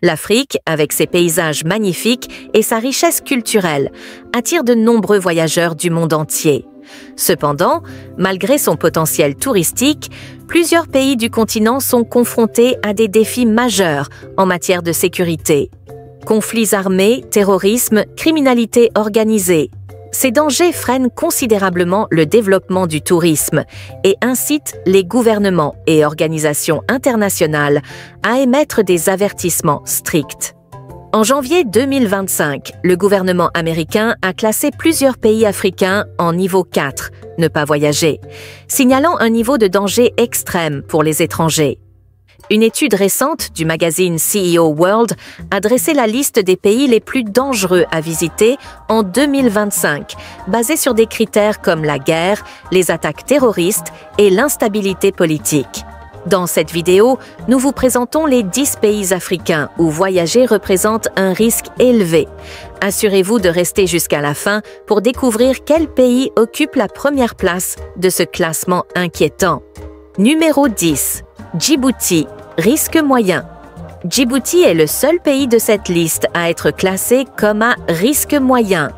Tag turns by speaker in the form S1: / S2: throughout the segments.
S1: L'Afrique, avec ses paysages magnifiques et sa richesse culturelle, attire de nombreux voyageurs du monde entier. Cependant, malgré son potentiel touristique, plusieurs pays du continent sont confrontés à des défis majeurs en matière de sécurité. Conflits armés, terrorisme, criminalité organisée. Ces dangers freinent considérablement le développement du tourisme et incitent les gouvernements et organisations internationales à émettre des avertissements stricts. En janvier 2025, le gouvernement américain a classé plusieurs pays africains en niveau 4, ne pas voyager, signalant un niveau de danger extrême pour les étrangers. Une étude récente du magazine CEO World a dressé la liste des pays les plus dangereux à visiter en 2025, basée sur des critères comme la guerre, les attaques terroristes et l'instabilité politique. Dans cette vidéo, nous vous présentons les 10 pays africains où voyager représente un risque élevé. Assurez-vous de rester jusqu'à la fin pour découvrir quel pays occupe la première place de ce classement inquiétant. Numéro 10. Djibouti, risque moyen. Djibouti est le seul pays de cette liste à être classé comme à risque moyen.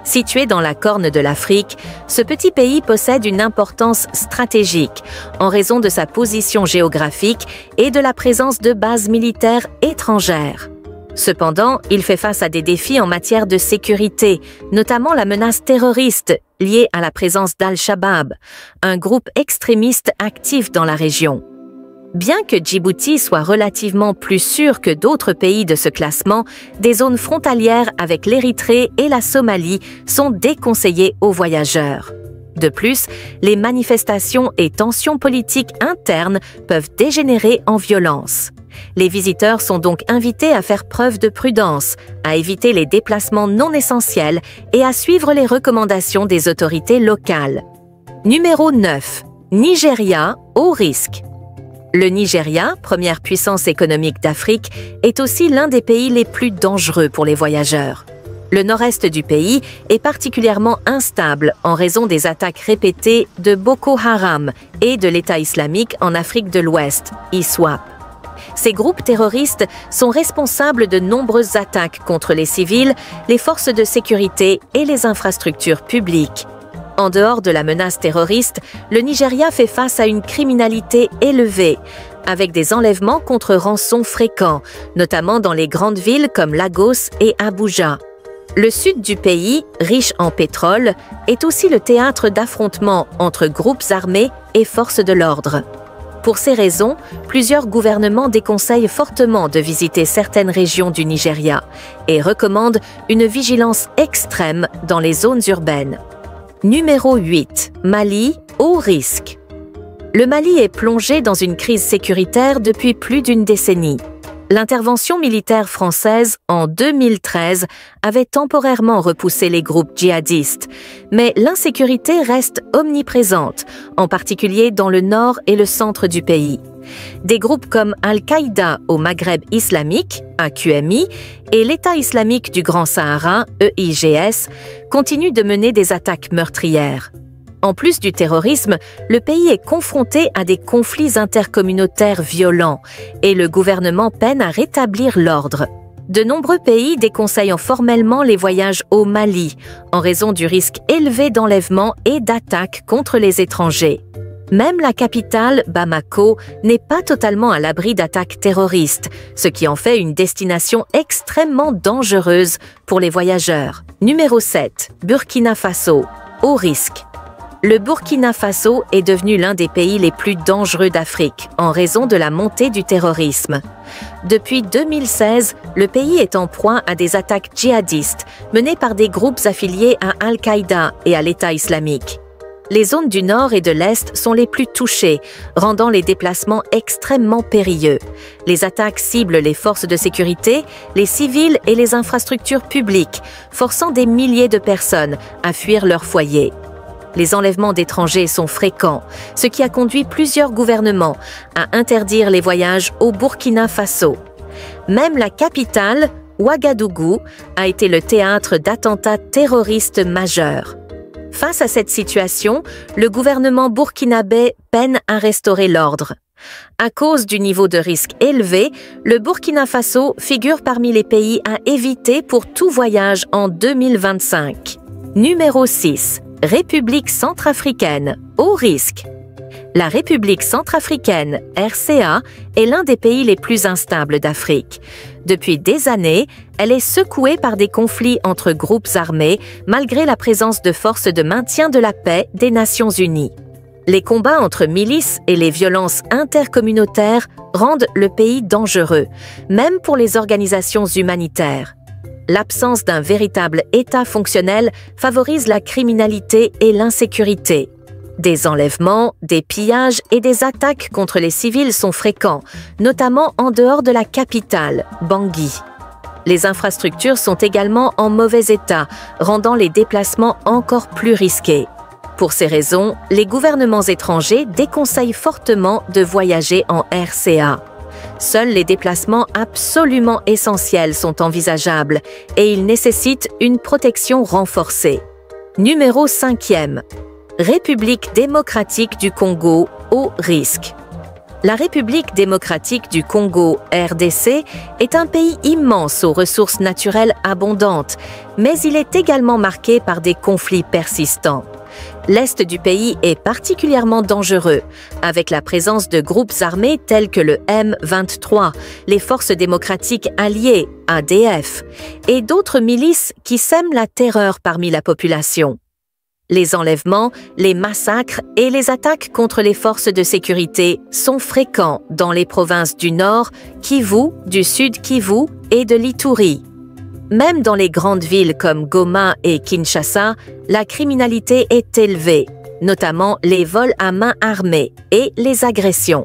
S1: Situé dans la Corne de l'Afrique, ce petit pays possède une importance stratégique en raison de sa position géographique et de la présence de bases militaires étrangères. Cependant, il fait face à des défis en matière de sécurité, notamment la menace terroriste liée à la présence d'Al-Shabaab, un groupe extrémiste actif dans la région. Bien que Djibouti soit relativement plus sûr que d'autres pays de ce classement, des zones frontalières avec l'Érythrée et la Somalie sont déconseillées aux voyageurs. De plus, les manifestations et tensions politiques internes peuvent dégénérer en violence. Les visiteurs sont donc invités à faire preuve de prudence, à éviter les déplacements non essentiels et à suivre les recommandations des autorités locales. Numéro 9. Nigeria, haut risque. Le Nigeria, première puissance économique d'Afrique, est aussi l'un des pays les plus dangereux pour les voyageurs. Le nord-est du pays est particulièrement instable en raison des attaques répétées de Boko Haram et de l'État islamique en Afrique de l'Ouest, ISWAP. Ces groupes terroristes sont responsables de nombreuses attaques contre les civils, les forces de sécurité et les infrastructures publiques. En dehors de la menace terroriste, le Nigeria fait face à une criminalité élevée, avec des enlèvements contre rançon fréquents, notamment dans les grandes villes comme Lagos et Abuja. Le sud du pays, riche en pétrole, est aussi le théâtre d'affrontements entre groupes armés et forces de l'ordre. Pour ces raisons, plusieurs gouvernements déconseillent fortement de visiter certaines régions du Nigeria et recommandent une vigilance extrême dans les zones urbaines. Numéro 8. Mali, haut risque. Le Mali est plongé dans une crise sécuritaire depuis plus d'une décennie. L'intervention militaire française en 2013 avait temporairement repoussé les groupes djihadistes, mais l'insécurité reste omniprésente, en particulier dans le nord et le centre du pays. Des groupes comme Al-Qaïda au Maghreb islamique, AQMI, et l'État islamique du Grand Sahara, EIGS, continuent de mener des attaques meurtrières. En plus du terrorisme, le pays est confronté à des conflits intercommunautaires violents et le gouvernement peine à rétablir l'ordre. De nombreux pays déconseillent formellement les voyages au Mali en raison du risque élevé d'enlèvement et d'attaques contre les étrangers. Même la capitale, Bamako, n'est pas totalement à l'abri d'attaques terroristes, ce qui en fait une destination extrêmement dangereuse pour les voyageurs. Numéro 7. Burkina Faso, haut risque. Le Burkina Faso est devenu l'un des pays les plus dangereux d'Afrique en raison de la montée du terrorisme. Depuis 2016, le pays est en proie à des attaques djihadistes menées par des groupes affiliés à Al-Qaïda et à l'État islamique. Les zones du nord et de l'est sont les plus touchées, rendant les déplacements extrêmement périlleux. Les attaques ciblent les forces de sécurité, les civils et les infrastructures publiques, forçant des milliers de personnes à fuir leur foyer. Les enlèvements d'étrangers sont fréquents, ce qui a conduit plusieurs gouvernements à interdire les voyages au Burkina Faso. Même la capitale, Ouagadougou, a été le théâtre d'attentats terroristes majeurs. Face à cette situation, le gouvernement burkinabé peine à restaurer l'ordre. À cause du niveau de risque élevé, le Burkina Faso figure parmi les pays à éviter pour tout voyage en 2025. Numéro 6. République centrafricaine, haut risque. La République centrafricaine, RCA, est l'un des pays les plus instables d'Afrique. Depuis des années, elle est secouée par des conflits entre groupes armés, malgré la présence de forces de maintien de la paix des Nations Unies. Les combats entre milices et les violences intercommunautaires rendent le pays dangereux, même pour les organisations humanitaires. L'absence d'un véritable État fonctionnel favorise la criminalité et l'insécurité. Des enlèvements, des pillages et des attaques contre les civils sont fréquents, notamment en dehors de la capitale, Bangui. Les infrastructures sont également en mauvais état, rendant les déplacements encore plus risqués. Pour ces raisons, les gouvernements étrangers déconseillent fortement de voyager en RCA. Seuls les déplacements absolument essentiels sont envisageables et ils nécessitent une protection renforcée. Numéro 5e. République démocratique du Congo, haut risque. La République démocratique du Congo, RDC, est un pays immense aux ressources naturelles abondantes, mais il est également marqué par des conflits persistants. L'est du pays est particulièrement dangereux, avec la présence de groupes armés tels que le M23, les Forces démocratiques alliées, ADF, et d'autres milices qui sèment la terreur parmi la population. Les enlèvements, les massacres et les attaques contre les forces de sécurité sont fréquents dans les provinces du Nord, Kivu, du Sud Kivu et de l'Ituri. Même dans les grandes villes comme Goma et Kinshasa, la criminalité est élevée, notamment les vols à main armée et les agressions.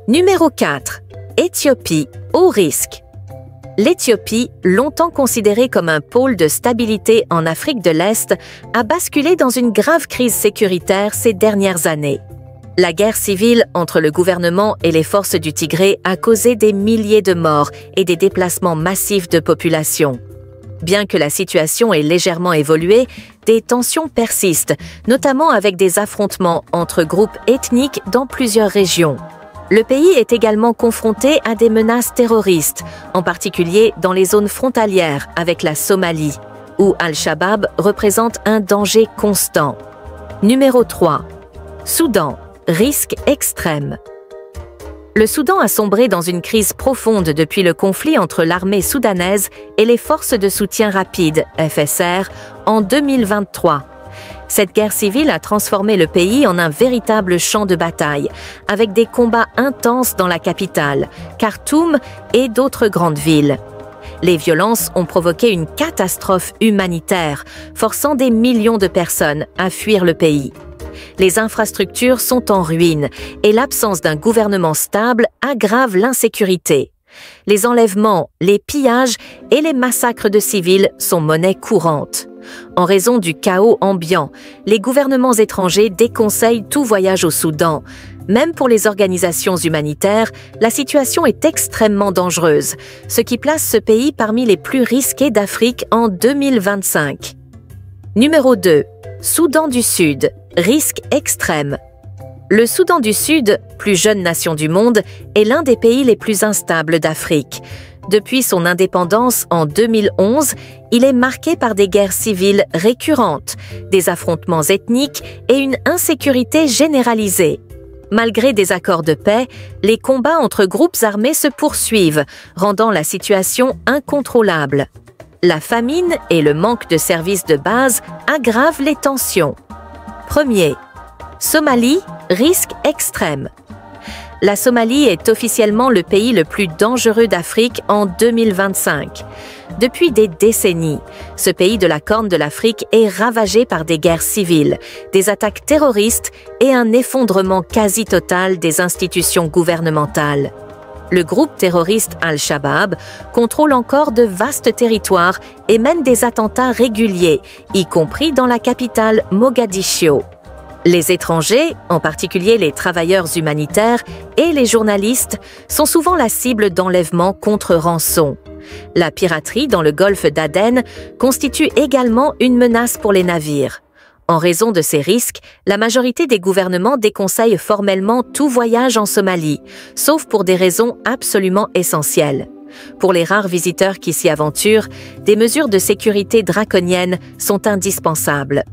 S1: Numéro 4. Éthiopie, haut risque. L'Éthiopie, longtemps considérée comme un pôle de stabilité en Afrique de l'Est, a basculé dans une grave crise sécuritaire ces dernières années. La guerre civile entre le gouvernement et les forces du Tigré a causé des milliers de morts et des déplacements massifs de population. Bien que la situation ait légèrement évolué, des tensions persistent, notamment avec des affrontements entre groupes ethniques dans plusieurs régions. Le pays est également confronté à des menaces terroristes, en particulier dans les zones frontalières avec la Somalie, où Al-Shabaab représente un danger constant. Numéro 3. Soudan, risque extrême. Le Soudan a sombré dans une crise profonde depuis le conflit entre l'armée soudanaise et les forces de soutien rapide, FSR, en 2023. Cette guerre civile a transformé le pays en un véritable champ de bataille, avec des combats intenses dans la capitale, Khartoum et d'autres grandes villes. Les violences ont provoqué une catastrophe humanitaire, forçant des millions de personnes à fuir le pays. Les infrastructures sont en ruine et l'absence d'un gouvernement stable aggrave l'insécurité. Les enlèvements, les pillages et les massacres de civils sont monnaie courante. En raison du chaos ambiant, les gouvernements étrangers déconseillent tout voyage au Soudan. Même pour les organisations humanitaires, la situation est extrêmement dangereuse, ce qui place ce pays parmi les plus risqués d'Afrique en 2025. Numéro 2. Soudan du Sud, risque extrême. Le Soudan du Sud, plus jeune nation du monde, est l'un des pays les plus instables d'Afrique. Depuis son indépendance en 2011, il est marqué par des guerres civiles récurrentes, des affrontements ethniques et une insécurité généralisée. Malgré des accords de paix, les combats entre groupes armés se poursuivent, rendant la situation incontrôlable. La famine et le manque de services de base aggravent les tensions. Premier. Somalie, risque extrême. La Somalie est officiellement le pays le plus dangereux d'Afrique en 2025. Depuis des décennies, ce pays de la Corne de l'Afrique est ravagé par des guerres civiles, des attaques terroristes et un effondrement quasi total des institutions gouvernementales. Le groupe terroriste Al-Shabaab contrôle encore de vastes territoires et mène des attentats réguliers, y compris dans la capitale Mogadiscio. Les étrangers, en particulier les travailleurs humanitaires et les journalistes, sont souvent la cible d'enlèvements contre rançon. La piraterie dans le golfe d'Aden constitue également une menace pour les navires. En raison de ces risques, la majorité des gouvernements déconseillent formellement tout voyage en Somalie, sauf pour des raisons absolument essentielles. Pour les rares visiteurs qui s'y aventurent, des mesures de sécurité draconiennes sont indispensables.